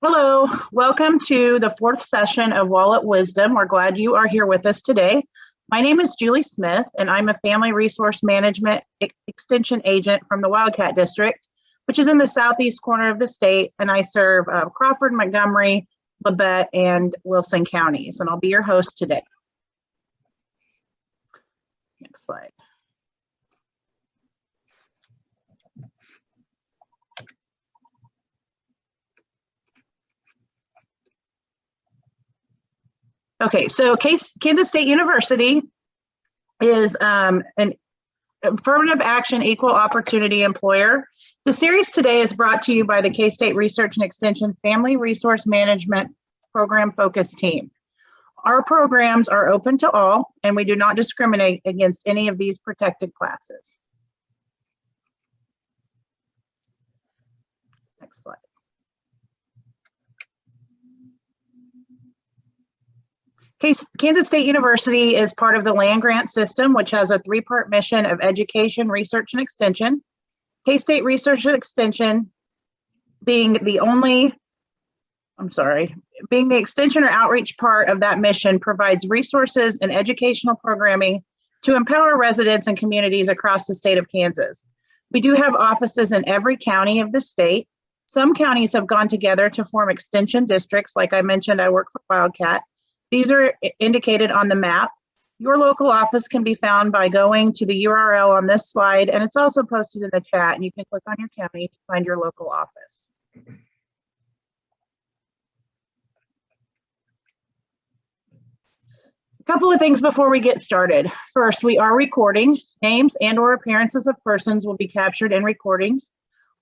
Hello, welcome to the fourth session of Wallet Wisdom. We're glad you are here with us today. My name is Julie Smith, and I'm a Family Resource Management Extension Agent from the Wildcat District, which is in the southeast corner of the state, and I serve Crawford, Montgomery, Labette, and Wilson counties, and I'll be your host today. Next slide. Okay, so Kansas State University is an affirmative action equal opportunity employer. The series today is brought to you by the K-State Research and Extension Family Resource Management Program Focus Team. Our programs are open to all, and we do not discriminate against any of these protected classes. Next slide. Kansas State University is part of the land grant system, which has a three-part mission of education, research, and extension. K-State Research and Extension being the extension or outreach part of that mission provides resources and educational programming to empower residents and communities across the state of Kansas. We do have offices in every county of the state. Some counties have gone together to form extension districts. Like I mentioned, I work for Wildcat. These are indicated on the map. Your local office can be found by going to the URL on this slide, and it's also posted in the chat, and you can click on your county to find your local office. A couple of things before we get started. First, we are recording. Names and/or appearances of persons will be captured in recordings.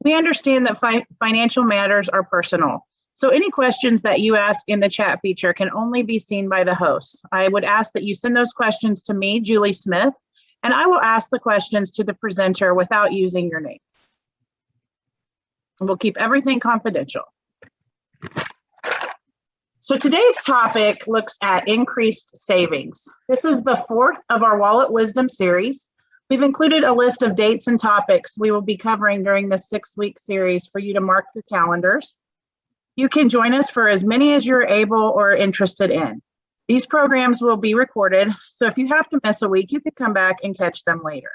We understand that financial matters are personal. So any questions that you ask in the chat feature can only be seen by the host. I would ask that you send those questions to me, Julie Smith, and I will ask the questions to the presenter without using your name. And we'll keep everything confidential. So today's topic looks at increased savings. This is the fourth of our Wallet Wisdom series. We've included a list of dates and topics we will be covering during the 6-week series for you to mark your calendars. You can join us for as many as you're able or interested in. These programs will be recorded, so if you have to miss a week, you can come back and catch them later.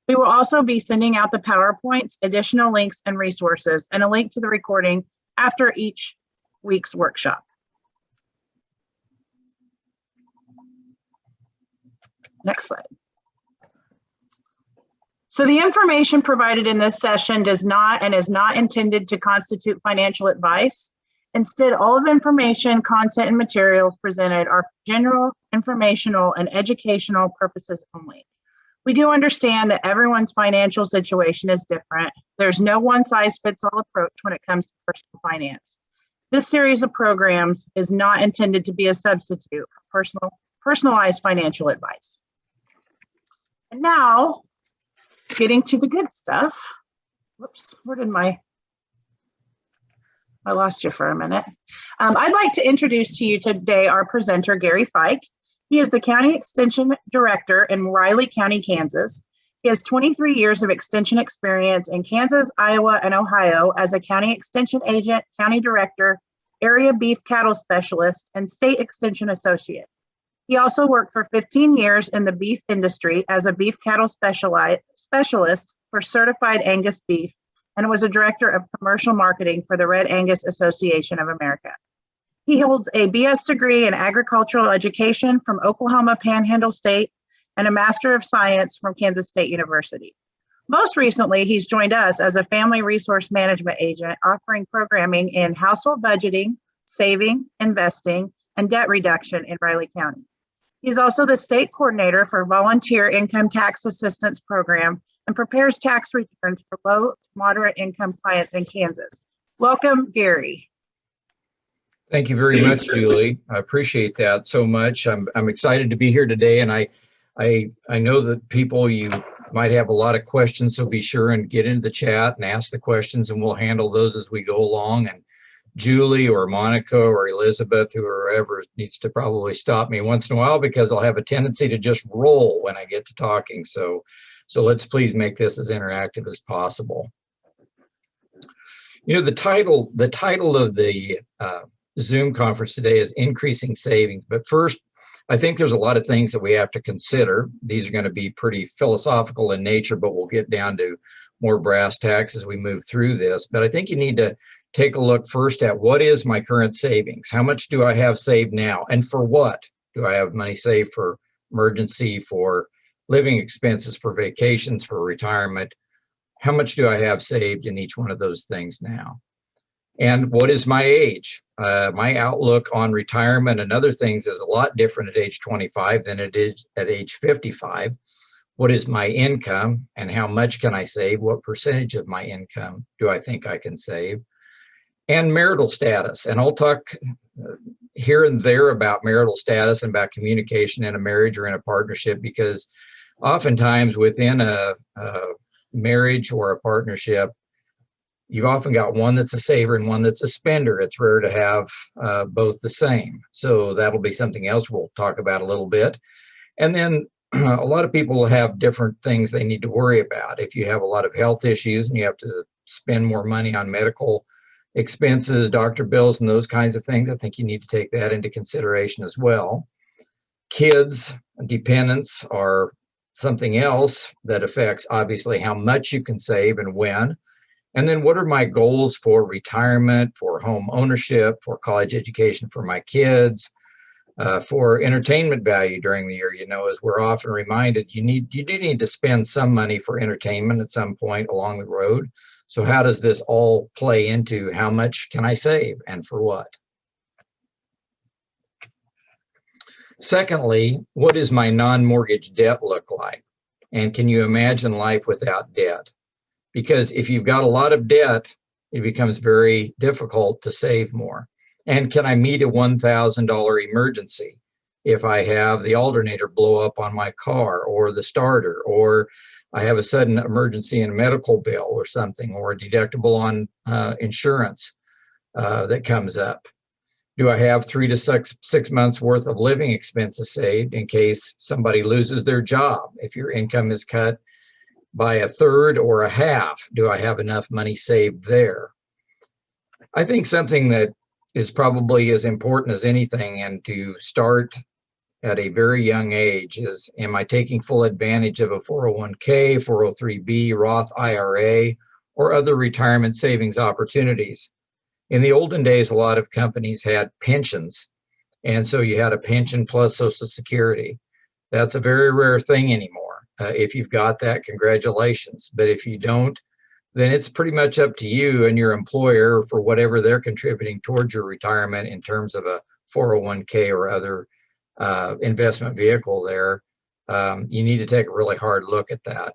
We will also be sending out the PowerPoints, additional links and resources, and a link to the recording after each week's workshop. Next slide. So the information provided in this session does not and is not intended to constitute financial advice. Instead, all of the information, content, and materials presented are for general, informational, and educational purposes only. We do understand that everyone's financial situation is different. There's no one-size-fits-all approach when it comes to personal finance. This series of programs is not intended to be a substitute for personalized financial advice. And now, getting to the good stuff. Whoops, where did I lost you for a minute. I'd like to introduce to you today our presenter, Gary Fike. He is the County Extension Director in Riley County, Kansas. He has 23 years of extension experience in Kansas, Iowa, and Ohio as a County Extension Agent, County Director, Area Beef Cattle Specialist, and State Extension Associate. He also worked for 15 years in the beef industry as a beef cattle specialist for Certified Angus Beef, and was a director of commercial marketing for the Red Angus Association of America. He holds a BS degree in agricultural education from Oklahoma Panhandle State and a Master of Science from Kansas State University. Most recently, he's joined us as a family resource management agent, offering programming in household budgeting, saving, investing, and debt reduction in Riley County. He's also the state coordinator for Volunteer Income Tax Assistance Program and prepares tax returns for low to moderate income clients in Kansas. Welcome, Gary. Thank you very much, Julie. I appreciate that so much. I'm excited to be here today, and I know that people, you might have a lot of questions, so be sure and get into the chat and ask the questions, and we'll handle those as we go along. And Julie or Monica or Elizabeth, whoever needs to probably stop me once in a while, because I'll have a tendency to just roll when I get to talking. So let's please make this as interactive as possible. You know, the title of the Zoom conference today is Increasing Savings. But first, I think there's a lot of things that we have to consider. These are going to be pretty philosophical in nature, but we'll get down to more brass tacks as we move through this. But I think you need to take a look first at what is my current savings? How much do I have saved now? And for what? Do I have money saved for emergency, for living expenses, for vacations, for retirement? How much do I have saved in each one of those things now? And what is my age? My outlook on retirement and other things is a lot different at age 25 than it is at age 55. What is my income and how much can I save? What percentage of my income do I think I can save? And marital status. And I'll talk here and there about marital status and about communication in a marriage or in a partnership, because oftentimes within a marriage or a partnership, you've often got one that's a saver and one that's a spender. It's rare to have both the same. So that'll be something else we'll talk about a little bit. And then a lot of people have different things they need to worry about. If you have a lot of health issues and you have to spend more money on medical expenses, doctor bills, and those kinds of things, I think you need to take that into consideration as well. Kids, dependents are something else that affects obviously how much you can save and when. And then what are my goals for retirement, for home ownership, for college education for my kids, for entertainment value during the year? You know, as we're often reminded, you do need to spend some money for entertainment at some point along the road. So how does this all play into how much can I save and for what? Secondly, what does my non-mortgage debt look like? And can you imagine life without debt? Because if you've got a lot of debt, it becomes very difficult to save more. And can I meet a $1,000 emergency if I have the alternator blow up on my car, or the starter, or I have a sudden emergency in a medical bill or something, or a deductible on insurance that comes up? Do I have 3 to 6 months worth of living expenses saved in case somebody loses their job? If your income is cut by a third or a half, do I have enough money saved there? I think something that is probably as important as anything, and to start at a very young age, is, am I taking full advantage of a 401k, 403b, Roth IRA, or other retirement savings opportunities? In the olden days, a lot of companies had pensions, and so you had a pension plus Social Security. That's a very rare thing anymore. If you've got that, congratulations. But if you don't, then it's pretty much up to you and your employer for whatever they're contributing towards your retirement in terms of a 401k or other investment vehicle there. You need to take a really hard look at that.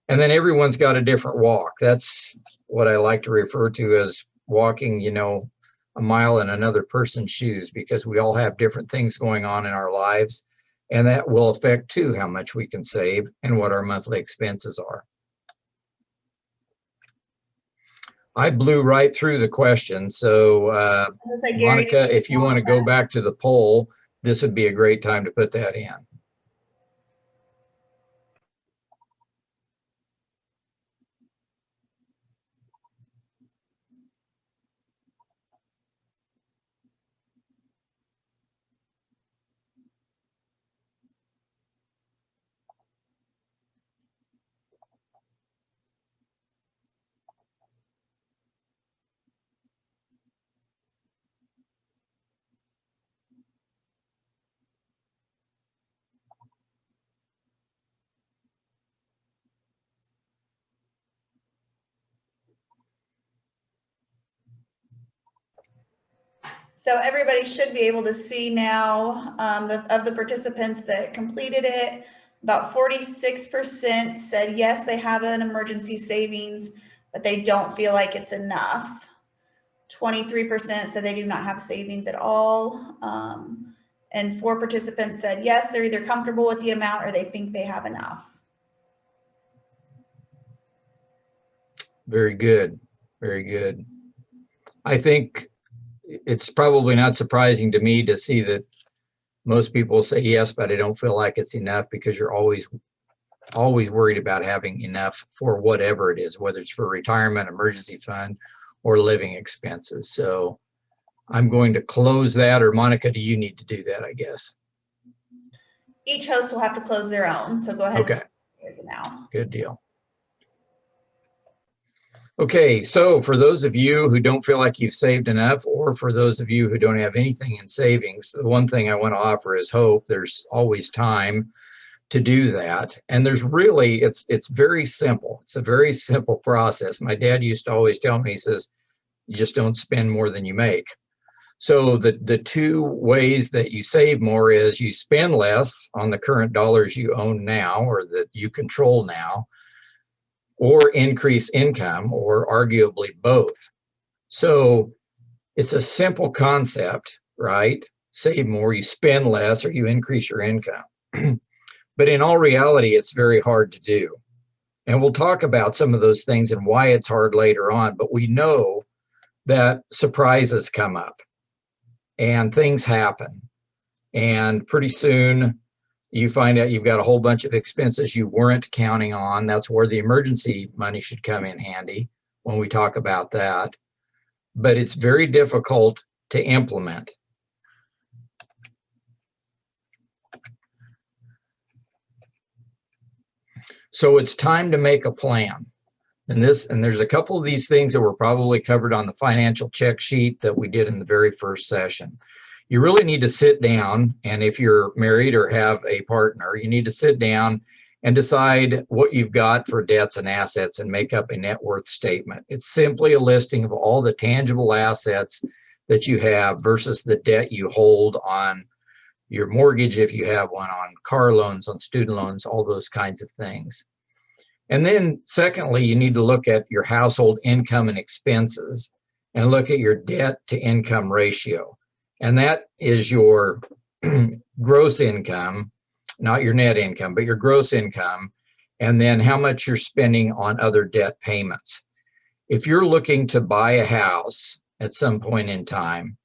And then everyone's got a different walk. That's what I like to refer to as walking, you know, a mile in another person's shoes, because we all have different things going on in our lives, and that will affect too how much we can save and what our monthly expenses are. I blew right through the question. So Monica, if you want to go back to the poll, this would be a great time to put that in. So everybody should be able to see now, of the participants that completed it, about 46% said yes, they have an emergency savings, but they don't feel like it's enough. 23% said they do not have savings at all. And 4 participants said yes, they're either comfortable with the amount or they think they have enough. Very good. Very good. I think it's probably not surprising to me to see that most people say yes, but I don't feel like it's enough, because you're always worried about having enough for whatever it is, whether it's for retirement, emergency fund, or living expenses. So I'm going to close that, or Monica, do you need to do that, I guess? Each host will have to close their own. So go ahead Okay. and close it now. Good deal. Okay, so for those of you who don't feel like you've saved enough, or for those of you who don't have anything in savings, the one thing I want to offer is hope. There's always time to do that. And there's really, it's very simple. It's a very simple process. My dad used to always tell me, he says, you just don't spend more than you make. So the two ways that you save more is you spend less on the current dollars you own now, or that you control now, or increase income, or arguably both. So it's a simple concept, right? Save more, you spend less, or you increase your income. But in all reality, it's very hard to do. And we'll talk about some of those things and why it's hard later on, but we know that surprises come up and things happen. And pretty soon you find out you've got a whole bunch of expenses you weren't counting on. That's where the emergency money should come in handy when we talk about that. But it's very difficult to implement. So it's time to make a plan. And there's a couple of these things that were probably covered on the financial check sheet that we did in the very first session. You really need to sit down, and if you're married or have a partner, you need to sit down and decide what you've got for debts and assets and make up a net worth statement. It's simply a listing of all the tangible assets that you have versus the debt you hold on your mortgage, if you have one, on car loans, on student loans, all those kinds of things. And then secondly, you need to look at your household income and expenses and look at your debt to income ratio. And that is your gross income, not your net income, but your gross income, and then how much you're spending on other debt payments. If you're looking to buy a house at some point in time,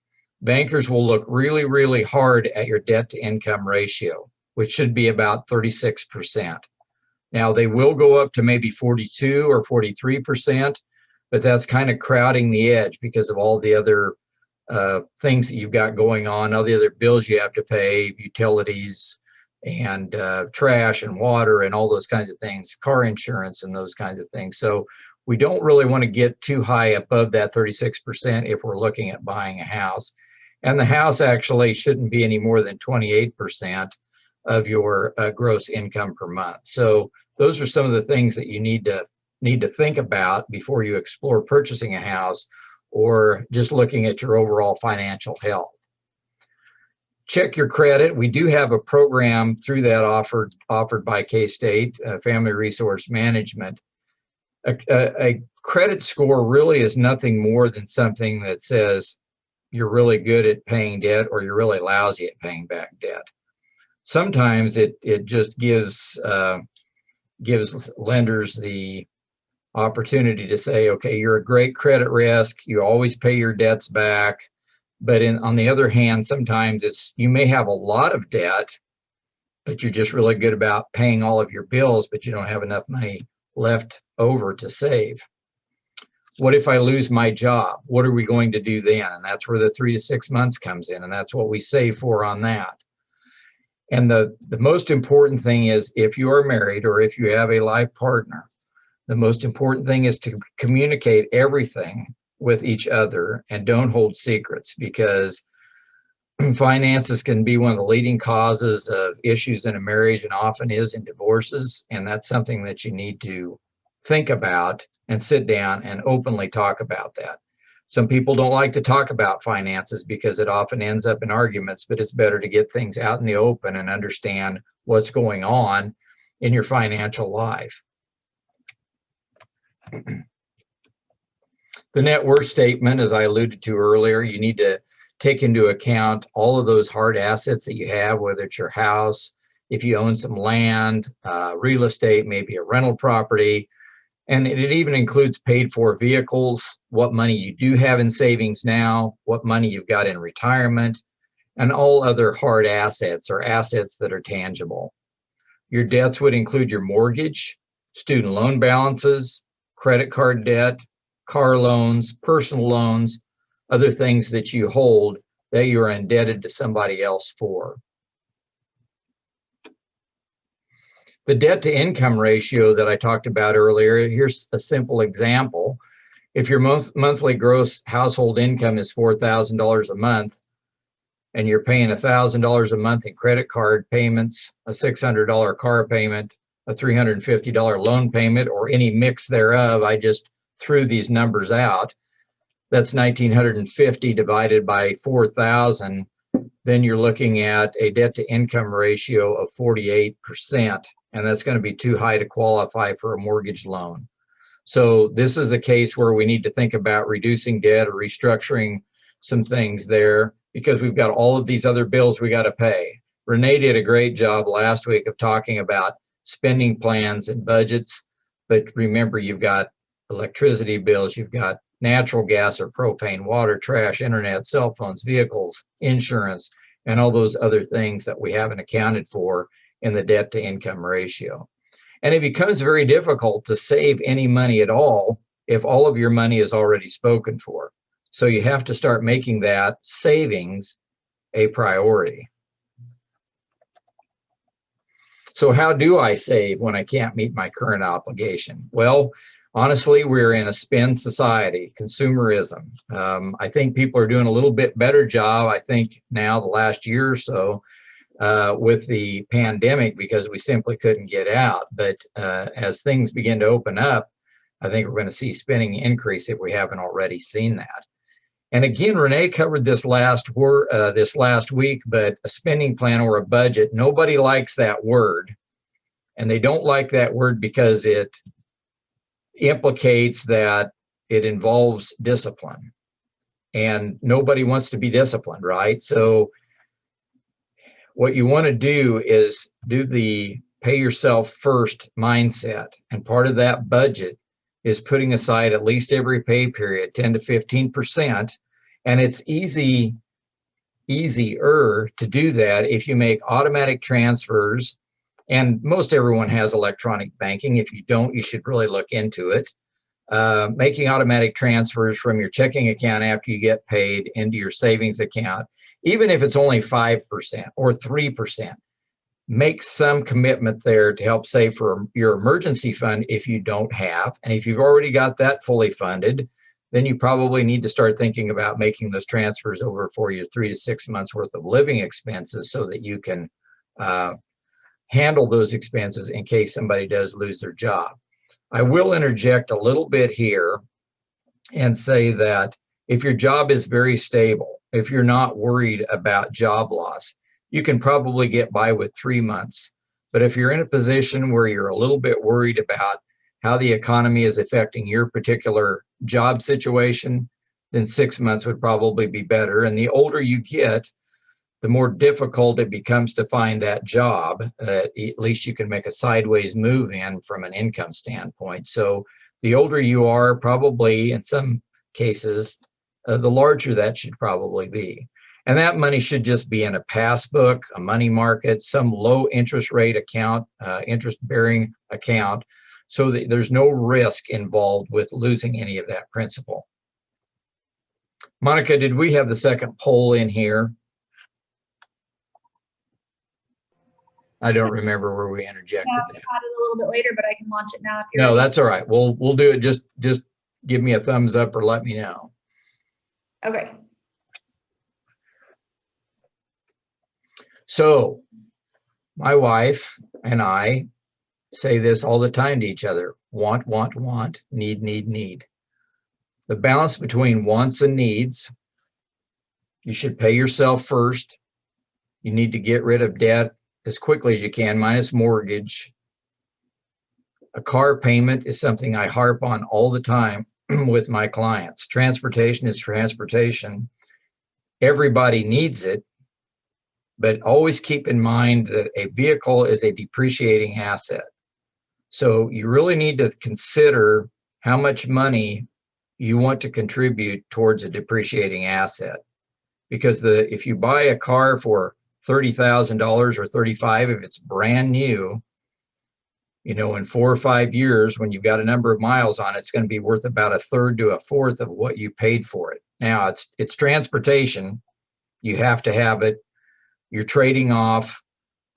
bankers will look really, really hard at your debt to income ratio, which should be about 36%. Now, they will go up to maybe 42 or 43%, but that's kind of crowding the edge because of all the other things that you've got going on, all the other bills you have to pay, utilities and trash and water and all those kinds of things, car insurance and those kinds of things. So we don't really want to get too high above that 36% if we're looking at buying a house. And the house actually shouldn't be any more than 28% of your gross income per month. So those are some of the things that you need to think about before you explore purchasing a house or just looking at your overall financial health. Check your credit. We do have a program through that offered by K-State, Family Resource Management. A credit score really is nothing more than something that says you're really good at paying debt or you're really lousy at paying back debt. Sometimes it just gives lenders the opportunity to say, okay, you're a great credit risk, you always pay your debts back. But on the other hand, sometimes you may have a lot of debt, but you're just really good about paying all of your bills, but you don't have enough money left over to save. What if I lose my job? What are we going to do then? And that's where the 3 to 6 months comes in, and that's what we save for on that. And the most important thing is, if you are married or if you have a life partner, the most important thing is to communicate everything with each other and don't hold secrets, because finances can be one of the leading causes of issues in a marriage and often is in divorces. And that's something that you need to think about and sit down and openly talk about that. Some people don't like to talk about finances because it often ends up in arguments, but it's better to get things out in the open and understand what's going on in your financial life. The net worth statement, as I alluded to earlier, you need to take into account all of those hard assets that you have, whether it's your house, if you own some land, real estate, maybe a rental property. And it even includes paid for vehicles, what money you do have in savings now, what money you've got in retirement, and all other hard assets or assets that are tangible. Your debts would include your mortgage, student loan balances, credit card debt, car loans, personal loans, other things that you hold that you're indebted to somebody else for. The debt to income ratio that I talked about earlier, here's a simple example. If your monthly gross household income is $4,000 a month, and you're paying $1,000 a month in credit card payments, a $600 car payment, a $350 loan payment, or any mix thereof, I just threw these numbers out, that's $1,950 divided by 4,000, then you're looking at a debt to income ratio of 48%, and that's going to be too high to qualify for a mortgage loan. So this is a case where we need to think about reducing debt or restructuring some things there, because we've got all of these other bills we got to pay. Renee did a great job last week of talking about spending plans and budgets, but remember, you've got electricity bills, you've got natural gas or propane, water, trash, internet, cell phones, vehicles, insurance, and all those other things that we haven't accounted for in the debt to income ratio. And it becomes very difficult to save any money at all if all of your money is already spoken for. So you have to start making that savings a priority. So how do I save when I can't meet my current obligation? Well, honestly, we're in a spend society, consumerism. I think people are doing a little bit better job, I think now the last year or so, with the pandemic, because we simply couldn't get out. But as things begin to open up, I think we're going to see spending increase if we haven't already seen that. And again, Renee covered this last week, but a spending plan or a budget, nobody likes that word. And they don't like that word because it implicates that it involves discipline. And nobody wants to be disciplined, right? So what you want to do is do the pay yourself first mindset. And part of that budget is putting aside at least every pay period, 10 to 15%. And it's easier to do that if you make automatic transfers. And most everyone has electronic banking. If you don't, you should really look into it. Making automatic transfers from your checking account after you get paid into your savings account, even if it's only 5% or 3%, make some commitment there to help save for your emergency fund if you don't have. And if you've already got that fully funded, then you probably need to start thinking about making those transfers over for your 3 to 6 months worth of living expenses so that you can handle those expenses in case somebody does lose their job. I will interject a little bit here and say that if your job is very stable, if you're not worried about job loss, you can probably get by with 3 months. But if you're in a position where you're a little bit worried about how the economy is affecting your particular job situation, then 6 months would probably be better. And the older you get, the more difficult it becomes to find that job. At least you can make a sideways move in from an income standpoint. So the older you are, probably in some cases, the larger that should probably be. And that money should just be in a passbook, a money market, some low interest rate account, interest bearing account, so that there's no risk involved with losing any of that principal. Monica, did we have the second poll in here? I don't remember where we interjected No, that. I had it a little bit later, but I can launch it now if you're No, ready. that's all right. We'll do it. Just give me a thumbs up or let me know. Okay. So my wife and I say this all the time to each other: want, want, want, need, need, need. The balance between wants and needs: you should pay yourself first. You need to get rid of debt as quickly as you can, minus mortgage. A car payment is something I harp on all the time with my clients. Transportation is transportation. Everybody needs it, but always keep in mind that a vehicle is a depreciating asset. So you really need to consider how much money you want to contribute towards a depreciating asset. Because if you buy a car for $30,000 or $35,000, if it's brand new, You know, in 4 or 5 years, when you've got a number of miles on it, it's going to be worth about a third to a fourth of what you paid for it. Now, it's transportation. You have to have it. You're trading off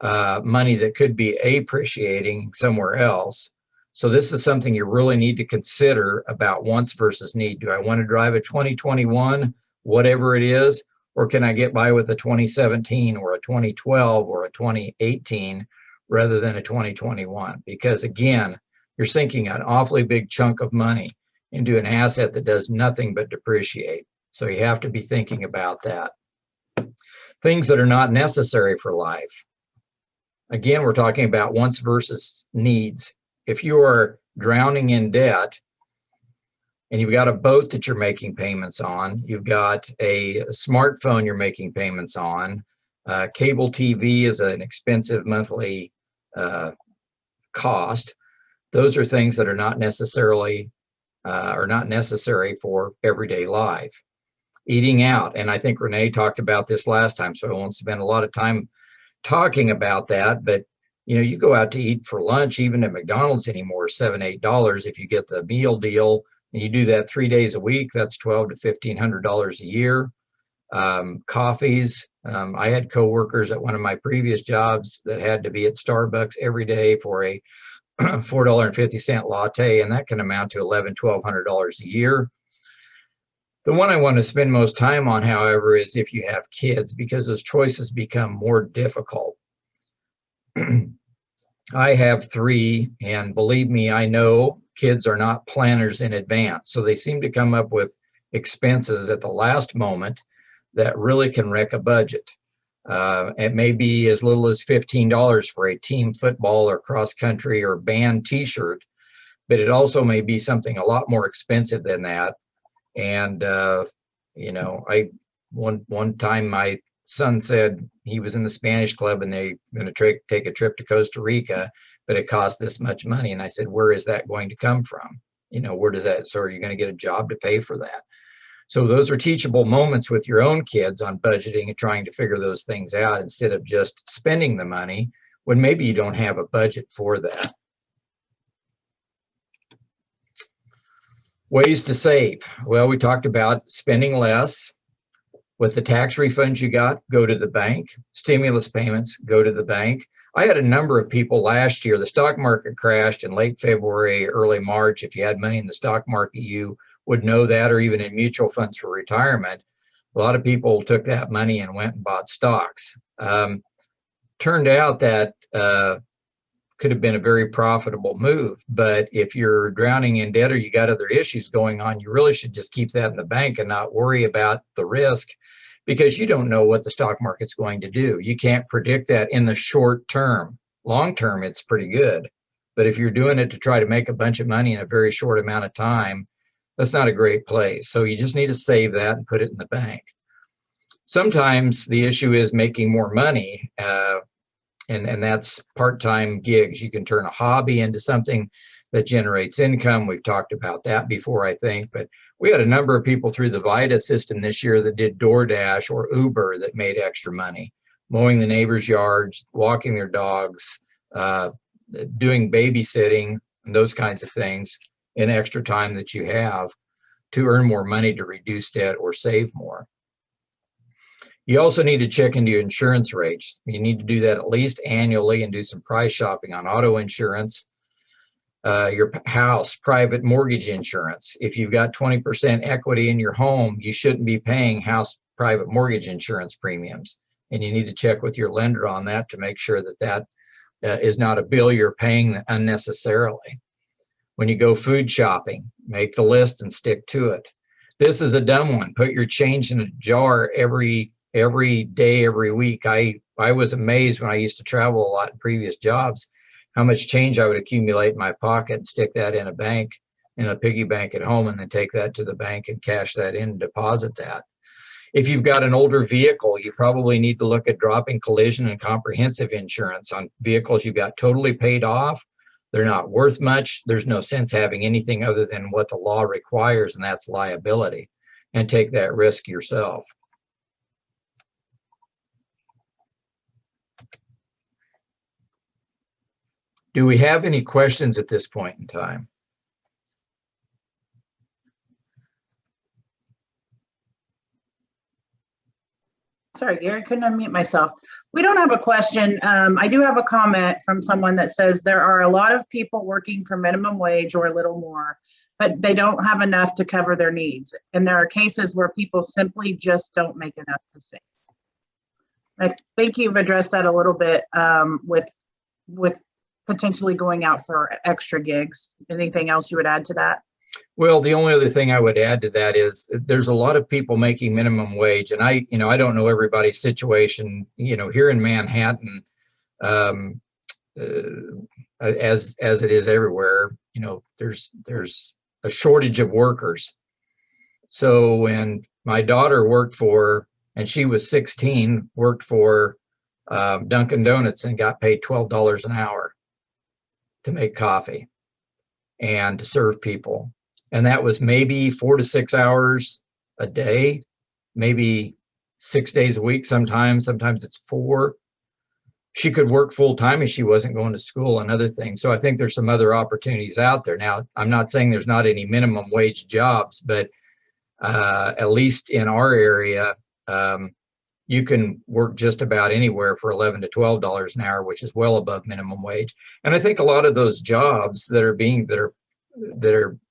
money that could be appreciating somewhere else. So this is something you really need to consider about wants versus need. Do I want to drive a 2021, whatever it is, or can I get by with a 2017 or a 2012 or a 2018 rather than a 2021? Because again, you're sinking an awfully big chunk of money into an asset that does nothing but depreciate. So you have to be thinking about that. Things that are not necessary for life. Again, we're talking about wants versus needs. If you are drowning in debt and you've got a boat that you're making payments on, you've got a smartphone you're making payments on, cable TV is an expensive monthly cost. Those are things that are not necessarily necessary for everyday life. Eating out, and I think Renee talked about this last time, so I won't spend a lot of time talking about that, but you know, you go out to eat for lunch, even at McDonald's anymore, $7-8 if you get the meal deal, and you do that 3 days a week, that's $1,200 to $1,500 a year. Coffees, I had coworkers at one of my previous jobs that had to be at Starbucks every day for a $4.50 latte, and that can amount to $1,100-1,200 a year. The one I want to spend most time on, however, is if you have kids, because those choices become more difficult. I have 3, and believe me, I know kids are not planners in advance, so they seem to come up with expenses at the last moment that really can wreck a budget. It may be as little as $15 for a team football or cross country or band t-shirt, but it also may be something a lot more expensive than that. And you know, one time my son said he was in the Spanish club and they were going to take a trip to Costa Rica, but it cost this much money. And I said, where is that going to come from? You know, where does that, so are you going to get a job to pay for that? So those are teachable moments with your own kids on budgeting and trying to figure those things out instead of just spending the money when maybe you don't have a budget for that. Ways to save. Well, we talked about spending less. With the tax refunds you got, go to the bank. Stimulus payments, go to the bank. I had a number of people last year, the stock market crashed in late February, early March. If you had money in the stock market, you would know that, or even in mutual funds for retirement. A lot of people took that money and went and bought stocks. Turned out that could have been a very profitable move, but if you're drowning in debt or you got other issues going on, you really should just keep that in the bank and not worry about the risk, because you don't know what the stock market's going to do. You can't predict that in the short term. Long term, it's pretty good, but if you're doing it to try to make a bunch of money in a very short amount of time, that's not a great place. So you just need to save that and put it in the bank. Sometimes the issue is making more money, and that's part-time gigs. You can turn a hobby into something that generates income. We've talked about that before, I think, but we had a number of people through the VITA system this year that did DoorDash or Uber that made extra money, mowing the neighbors' yards, walking their dogs, doing babysitting, and those kinds of things in extra time that you have to earn more money to reduce debt or save more. You also need to check into your insurance rates. You need to do that at least annually and do some price shopping on auto insurance, your house, private mortgage insurance. If you've got 20% equity in your home, you shouldn't be paying house private mortgage insurance premiums. And you need to check with your lender on that to make sure that that is not a bill you're paying unnecessarily. When you go food shopping, make the list and stick to it. This is a dumb one. Put your change in a jar every day, every week. I was amazed when I used to travel a lot in previous jobs, how much change I would accumulate in my pocket and stick that in a bank, in a piggy bank at home, and then take that to the bank and cash that in and deposit that. If you've got an older vehicle, you probably need to look at dropping collision and comprehensive insurance on vehicles you've got totally paid off. They're not worth much. There's no sense having anything other than what the law requires, and that's liability, and take that risk yourself. Do we have any questions at this point in time? Sorry, Gary, couldn't unmute myself. We don't have a question. I do have a comment from someone that says there are a lot of people working for minimum wage or a little more, but they don't have enough to cover their needs. And there are cases where people simply just don't make enough to save. I think you've addressed that a little bit with potentially going out for extra gigs. Anything else you would add to that? Well, the only other thing I would add to that is there's a lot of people making minimum wage, and I don't know everybody's situation, here in Manhattan, as it is everywhere, there's a shortage of workers. So when my daughter and she was 16, worked for Dunkin' Donuts and got paid $12 an hour to make coffee and to serve people. And that was maybe 4 to 6 hours a day, maybe 6 days a week sometimes it's 4. She could work full time if she wasn't going to school and other things. So I think there's some other opportunities out there. Now, I'm not saying there's not any minimum wage jobs, but at least in our area, you can work just about anywhere for $11 to $12 an hour, which is well above minimum wage. And I think a lot of those jobs that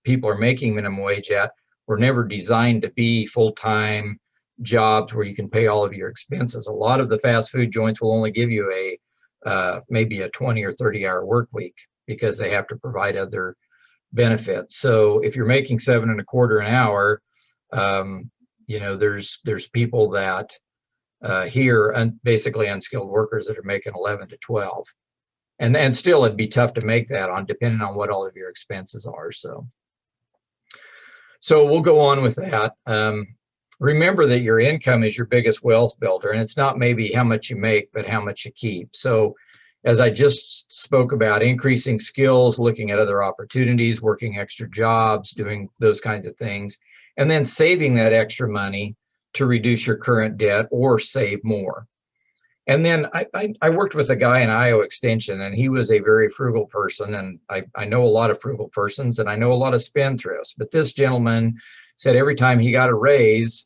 people are making minimum wage at were never designed to be full-time jobs where you can pay all of your expenses. A lot of the fast food joints will only give you maybe a 20 or 30-hour work week because they have to provide other benefits. So if you're making $7.25 an hour, there's people that here, basically unskilled workers that are making 11 to 12. And still it'd be tough to make that depending on what all of your expenses are. So we'll go on with that. Remember that your income is your biggest wealth builder, and it's not maybe how much you make, but how much you keep. So as I just spoke about, increasing skills, looking at other opportunities, working extra jobs, doing those kinds of things, and then saving that extra money to reduce your current debt or save more. And then I worked with a guy in Iowa Extension, and he was a very frugal person. And I know a lot of frugal persons, and I know a lot of spendthrifts. But this gentleman said every time he got a raise,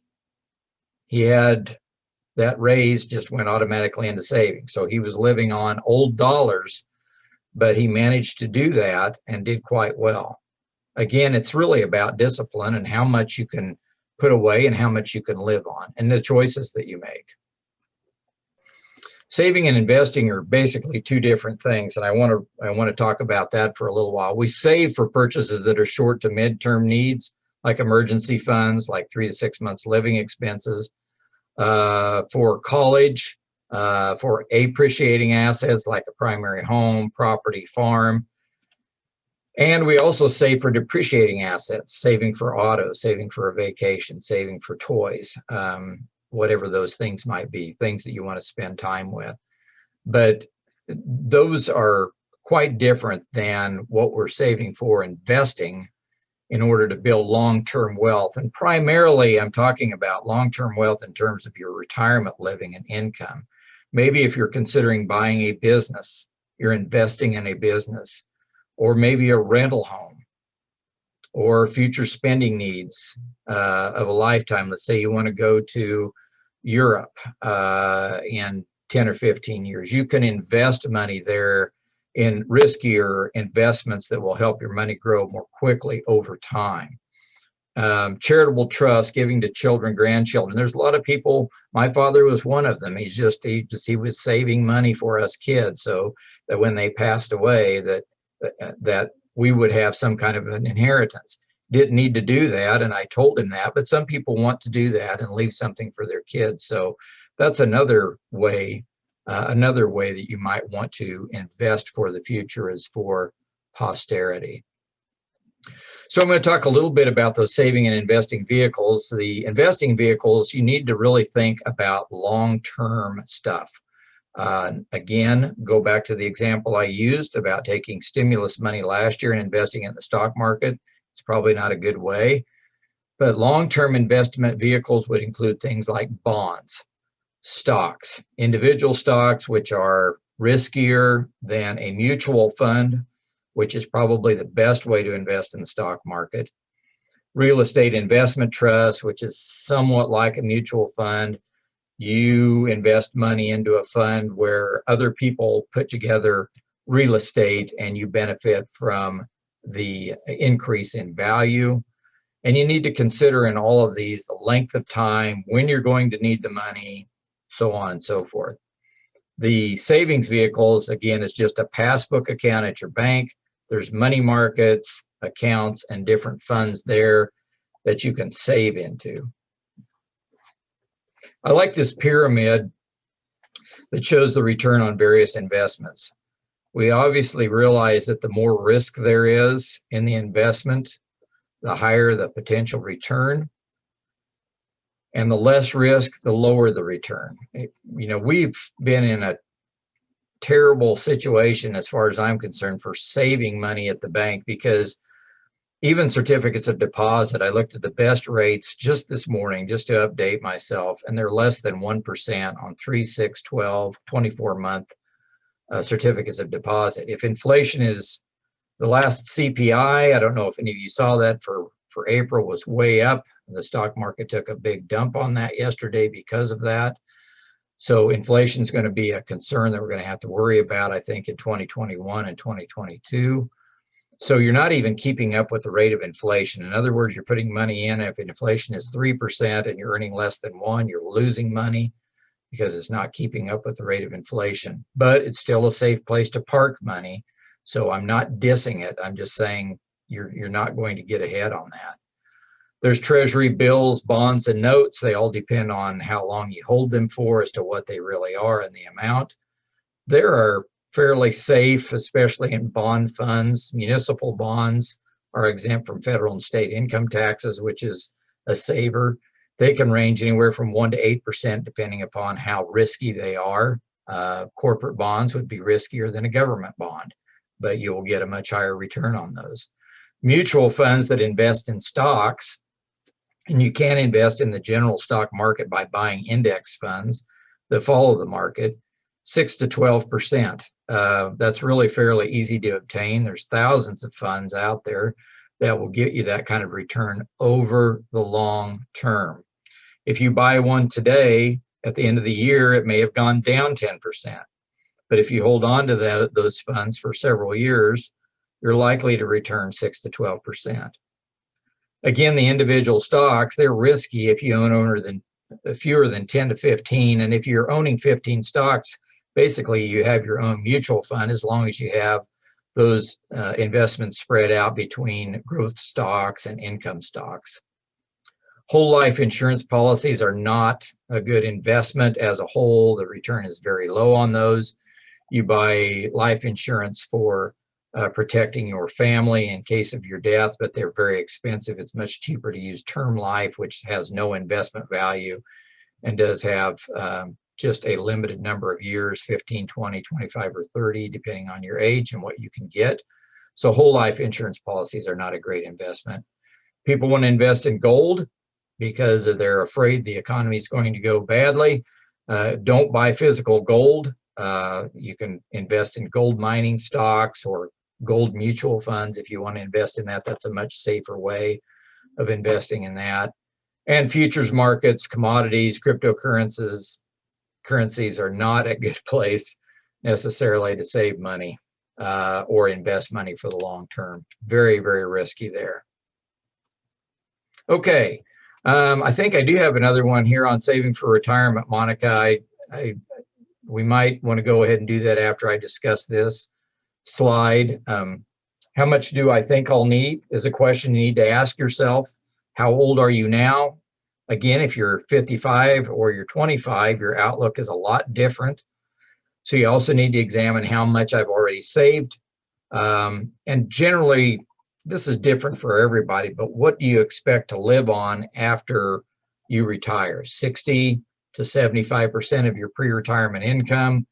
that raise just went automatically into savings. So he was living on old dollars, but he managed to do that and did quite well. Again, it's really about discipline and how much you can put away and how much you can live on, and the choices that you make. Saving and investing are basically two different things, and I want to talk about that for a little while. We save for purchases that are short to mid-term needs, like emergency funds, like 3 to 6 months living expenses, for college, for appreciating assets like a primary home, property, farm. And we also save for depreciating assets, saving for auto, saving for a vacation, saving for toys, whatever those things might be, things that you want to spend time with. But those are quite different than what we're saving for investing in order to build long-term wealth. And primarily, I'm talking about long-term wealth in terms of your retirement living and income. Maybe if you're considering buying a business, you're investing in a business, or maybe a rental home, or future spending needs of a lifetime. Let's say you want to go to Europe in 10 or 15 years. You can invest money there in riskier investments that will help your money grow more quickly over time. Charitable trust, giving to children, grandchildren. There's a lot of people. My father was one of them. He was saving money for us kids, so that when they passed away, that we would have some kind of an inheritance. Didn't need to do that, and I told him that, but some people want to do that and leave something for their kids. So that's another way that you might want to invest for the future, is for posterity. So I'm going to talk a little bit about those saving and investing vehicles. The investing vehicles, you need to really think about long-term stuff. Again, go back to the example I used about taking stimulus money last year and investing it in the stock market. It's probably not a good way, but long-term investment vehicles would include things like bonds, stocks, individual stocks, which are riskier than a mutual fund, which is probably the best way to invest in the stock market. Real estate investment trust, which is somewhat like a mutual fund. You invest money into a fund where other people put together real estate and you benefit from the increase in value. And you need to consider in all of these the length of time, when you're going to need the money, so on and so forth. The savings vehicles, again, is just a passbook account at your bank. There's money markets, accounts, and different funds there that you can save into. I like this pyramid that shows the return on various investments. We obviously realize that the more risk there is in the investment, the higher the potential return, and the less risk, the lower the return. We've been in a terrible situation as far as I'm concerned for saving money at the bank, because even certificates of deposit, I looked at the best rates just this morning just to update myself, and they're less than 1% on 3, 6, 12, 24-month certificates of deposit. If inflation is the last CPI, I don't know if any of you saw that, for April was way up. The stock market took a big dump on that yesterday because of that. So inflation is going to be a concern that we're going to have to worry about, I think, in 2021 and 2022. So you're not even keeping up with the rate of inflation. In other words, you're putting money in. If inflation is 3% and you're earning less than 1%, you're losing money because it's not keeping up with the rate of inflation. But it's still a safe place to park money. So I'm not dissing it. I'm just saying you're not going to get ahead on that. There's treasury bills, bonds, and notes. They all depend on how long you hold them for as to what they really are and the amount. There are fairly safe, especially in bond funds. Municipal bonds are exempt from federal and state income taxes, which is a saver. They can range anywhere from 1% to 8% depending upon how risky they are. Corporate bonds would be riskier than a government bond, but you will get a much higher return on those. Mutual funds that invest in stocks, and you can invest in the general stock market by buying index funds that follow the market, 6 to 12%. That's really fairly easy to obtain. There's thousands of funds out there that will get you that kind of return over the long term. If you buy one today, at the end of the year, it may have gone down 10%. But if you hold on to those funds for several years, you're likely to return 6 to 12%. Again, the individual stocks, they're risky if you own fewer than 10 to 15. And if you're owning 15 stocks, basically you have your own mutual fund as long as you have those investments spread out between growth stocks and income stocks. Whole life insurance policies are not a good investment as a whole. The return is very low on those. You buy life insurance for protecting your family in case of your death, but they're very expensive. It's much cheaper to use term life, which has no investment value and does have just a limited number of years, 15, 20, 25, or 30, depending on your age and what you can get. So whole life insurance policies are not a great investment. People want to invest in gold because they're afraid the economy is going to go badly. Don't buy physical gold. You can invest in gold mining stocks or gold mutual funds if you want to invest in that. That's a much safer way of investing in that. And futures markets, commodities, cryptocurrencies are not a good place necessarily to save money or invest money for the long term. Very, very risky there. Okay, I think I do have another one here on saving for retirement, Monica. We might want to go ahead and do that after I discuss this slide. How much do I think I'll need is a question you need to ask yourself. How old are you now? Again, if you're 55 or you're 25, your outlook is a lot different. So you also need to examine how much I've already saved. And generally, this is different for everybody, but what do you expect to live on after you retire? 60 to 75% of your pre-retirement income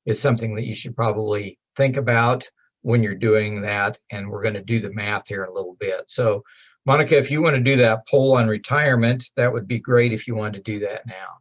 is something that you should probably think about when you're doing that. And we're going to do the math here in a little bit. So Monica, if you want to do that poll on retirement, that would be great if you wanted to do that now.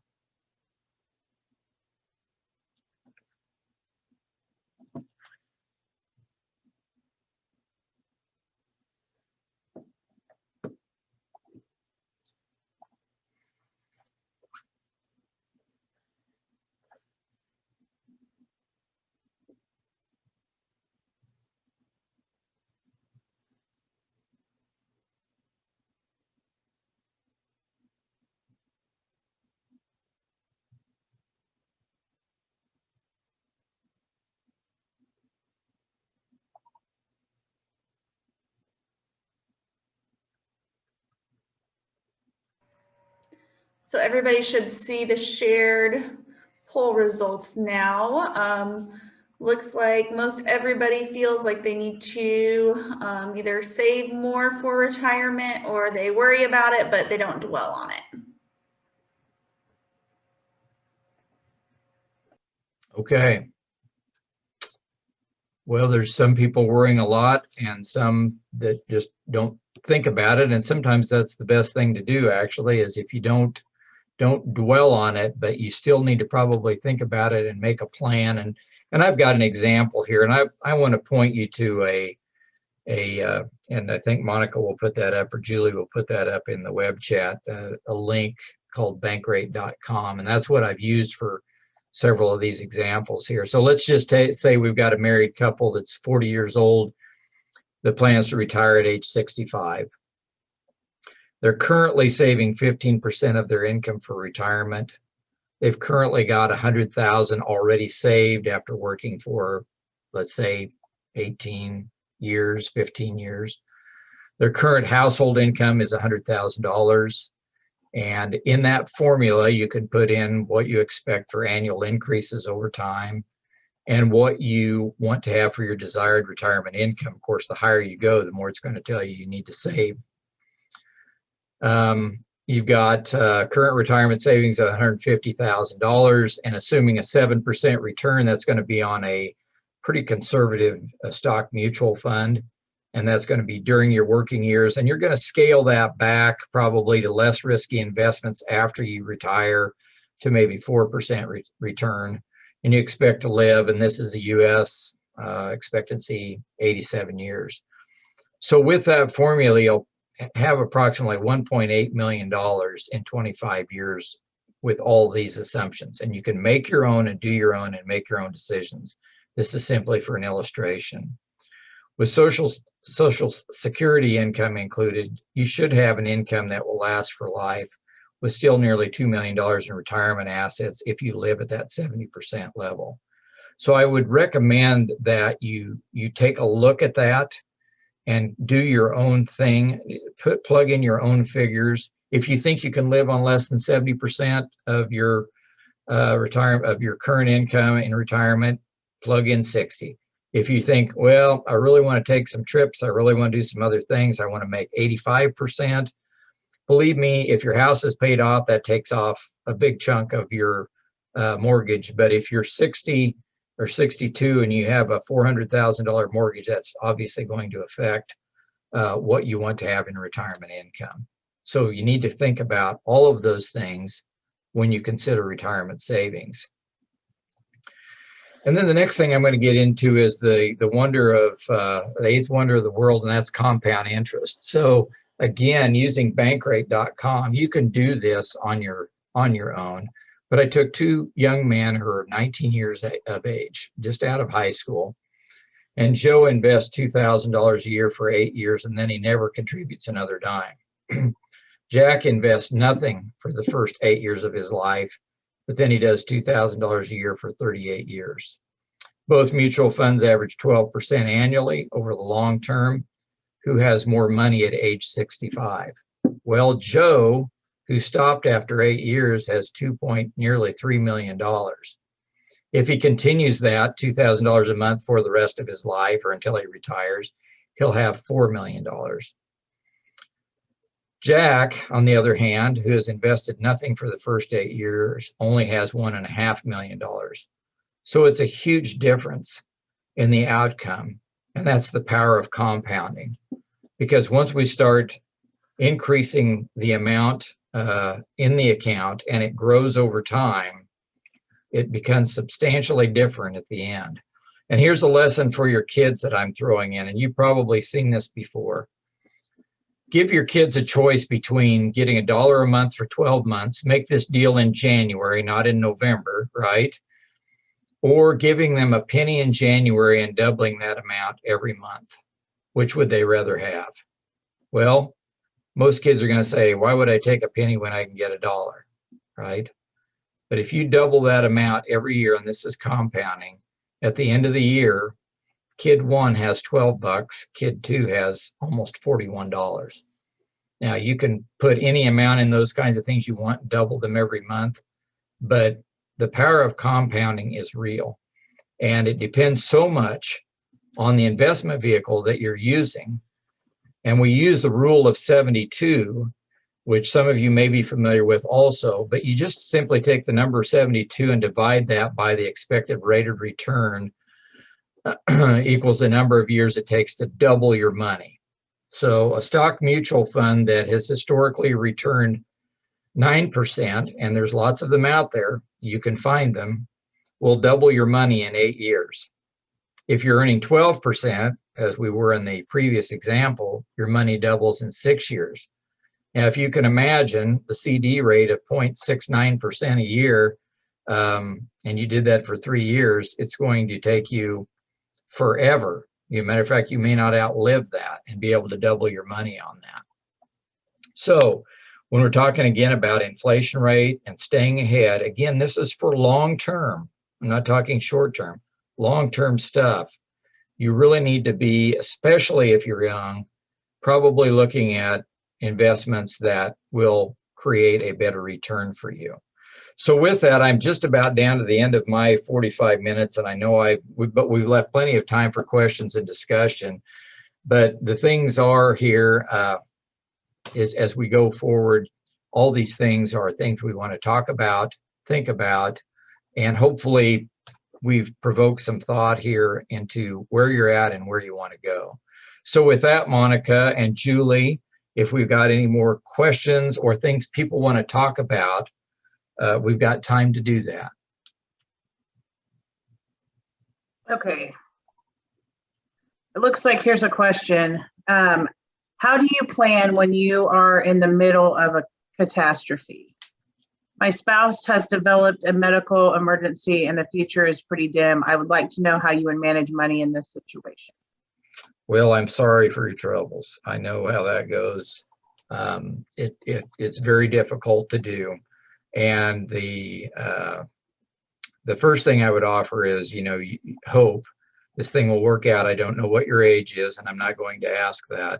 So everybody should see the shared poll results now. Looks like most everybody feels like they need to either save more for retirement, or they worry about it, but they don't dwell on it. Okay. Well, there's some people worrying a lot and some that just don't think about it. And sometimes that's the best thing to do, actually, is if you don't dwell on it, but you still need to probably think about it and make a plan. And I've got an example here, and I want to point you to and I think Monica will put that up, or Julie will put that up in the web chat, a link called bankrate.com. And that's what I've used for several of these examples here. So let's just say we've got a married couple that's 40 years old that plans to retire at age 65. They're currently saving 15% of their income for retirement. They've currently got 100,000 already saved after working for, let's say, 18 years, 15 years. Their current household income is $100,000. And in that formula, you can put in what you expect for annual increases over time and what you want to have for your desired retirement income. Of course, the higher you go, the more it's going to tell you need to save. You've got current retirement savings of $150,000, and assuming a 7% return, that's going to be on a pretty conservative stock mutual fund, and that's going to be during your working years. And you're going to scale that back probably to less risky investments after you retire to maybe 4% return. And you expect to live, and this is the U.S. Expectancy, 87 years. So with that formula, you'll have approximately $1.8 million in 25 years with all these assumptions. And you can make your own and do your own and make your own decisions. This is simply for an illustration. With Social Security income included, you should have an income that will last for life, with still nearly $2 million in retirement assets if you live at that 70% level. So I would recommend that you take a look at that and do your own thing. Plug in your own figures. If you think you can live on less than 70% of your retirement, of your current income in retirement, plug in 60. If you think, well, I really want to take some trips, I really want to do some other things, I want to make 85%. Believe me, if your house is paid off, that takes off a big chunk of your mortgage. But if you're 60 or 62 and you have a $400,000 mortgage, that's obviously going to affect what you want to have in retirement income. So you need to think about all of those things when you consider retirement savings. And then the next thing I'm going to get into is the wonder of the eighth wonder of the world, and that's compound interest. So again, using bankrate.com, you can do this on your own. But I took two young men who are 19 years of age, just out of high school. And Joe invests $2,000 a year for 8 years, and then he never contributes another dime. Jack invests nothing for the first 8 years of his life, but then he does $2,000 a year for 38 years. Both mutual funds average 12% annually over the long term. Who has more money at age 65? Well, Joe, who stopped after 8 years, has nearly $3 million. If he continues that $2,000 a month for the rest of his life or until he retires, he'll have $4 million. Jack, on the other hand, who has invested nothing for the first 8 years, only has $1.5 million. So it's a huge difference in the outcome. And that's the power of compounding. Because once we start increasing the amount in the account and it grows over time, it becomes substantially different at the end. And here's a lesson for your kids that I'm throwing in, and you've probably seen this before. Give your kids a choice between getting $1 a month for 12 months, make this deal in January, not in November, right? Or giving them a penny in January and doubling that amount every month. Which would they rather have? Well, most kids are going to say, why would I take a penny when I can get $1, right? But if you double that amount every year, and this is compounding, at the end of the year, kid 1 has $12, kid 2 has almost $41. Now, you can put any amount in those kinds of things you want, double them every month, but the power of compounding is real. And it depends so much on the investment vehicle that you're using. And we use the rule of 72, which some of you may be familiar with also, but you just simply take the number 72 and divide that by the expected rate of return equals the number of years it takes to double your money. So a stock mutual fund that has historically returned 9%, and there's lots of them out there, you can find them, will double your money in 8 years. If you're earning 12%, as we were in the previous example, your money doubles in 6 years. Now, if you can imagine the CD rate of 0.69% a year, and you did that for 3 years, it's going to take you forever. As a matter of fact, you may not outlive that and be able to double your money on that. So when we're talking again about inflation rate and staying ahead, again, this is for long-term. I'm not talking short-term, long-term stuff. You really need to be, especially if you're young, probably looking at investments that will create a better return for you. So with that, I'm just about down to the end of my 45 minutes, and I know but we've left plenty of time for questions and discussion. But the things are here is as we go forward, all these things are things we want to talk about, think about, and hopefully we've provoked some thought here into where you're at and where you want to go. So with that, Monica and Julie, if we've got any more questions or things people want to talk about, we've got time to do that. Okay. It looks like here's a question. How do you plan when you are in the middle of a catastrophe? My spouse has developed a medical emergency and the future is pretty dim. I would like to know how you would manage money in this situation. Well, I'm sorry for your troubles. I know how that goes. It's very difficult to do. And the first thing I would offer is, hope this thing will work out. I don't know what your age is, and I'm not going to ask that.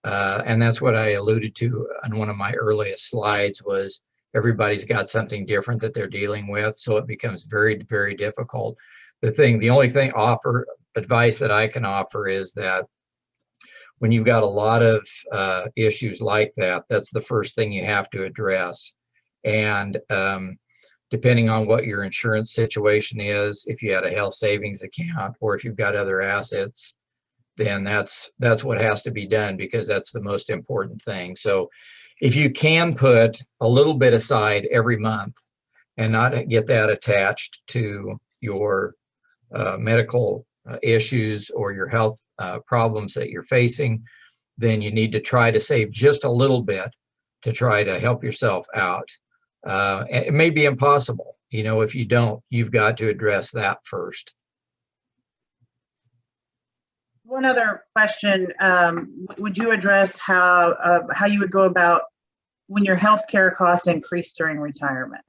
And that's what I alluded to on one of my earliest slides was everybody's got something different that they're dealing with. So it becomes very, very difficult. The only advice that I can offer is that when you've got a lot of issues like that, that's the first thing you have to address. And depending on what your insurance situation is, if you had a health savings account or if you've got other assets, then that's what has to be done because that's the most important thing. So if you can put a little bit aside every month and not get that attached to your medical issues or your health problems that you're facing, then you need to try to save just a little bit to try to help yourself out. It may be impossible. If you don't, you've got to address that first. One other question, would you address how you would go about when your healthcare costs increase during retirement?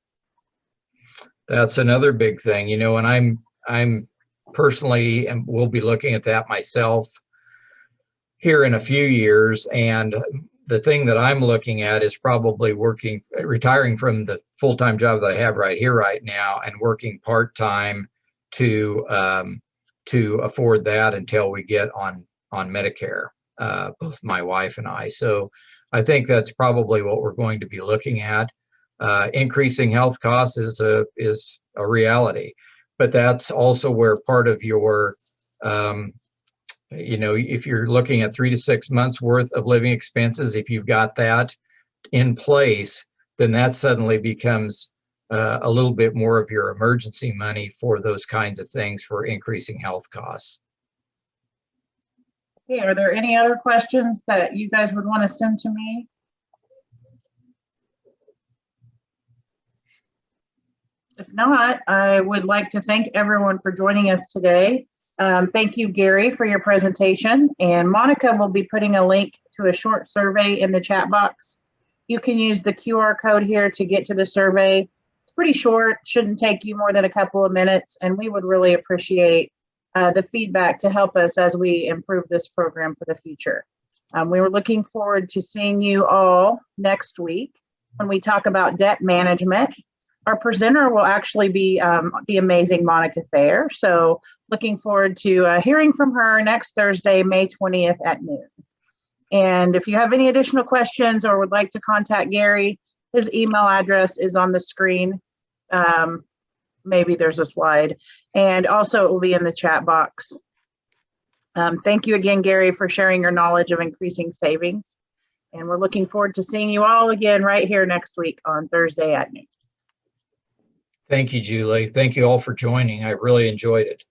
That's another big thing, and I'm personally, and we'll be looking at that myself here in a few years. And the thing that I'm looking at is probably retiring from the full-time job that I have right here, right now, and working part-time to afford that until we get on Medicare, both my wife and I. So I think that's probably what we're going to be looking at. Increasing health costs is a reality, but that's also where part of your, if you're looking at 3 to 6 months worth of living expenses, if you've got that in place, then that suddenly becomes a little bit more of your emergency money for those kinds of things for increasing health costs. Okay, are there any other questions that you guys would want to send to me? If not, I would like to thank everyone for joining us today. Thank you, Gary, for your presentation. And Monica will be putting a link to a short survey in the chat box. You can use the QR code here to get to the survey. It's pretty short, shouldn't take you more than a couple of minutes, and we would really appreciate the feedback to help us as we improve this program for the future. We were looking forward to seeing you all next week when we talk about debt management. Our presenter will actually be the amazing Monica Thayer. So looking forward to hearing from her next Thursday, May 20th at noon. And if you have any additional questions or would like to contact Gary, his email address is on the screen. Maybe there's a slide. And also it will be in the chat box. Thank you again, Gary, for sharing your knowledge of increasing savings. And we're looking forward to seeing you all again right here next week on Thursday at noon. Thank you, Julie. Thank you all for joining. I really enjoyed it.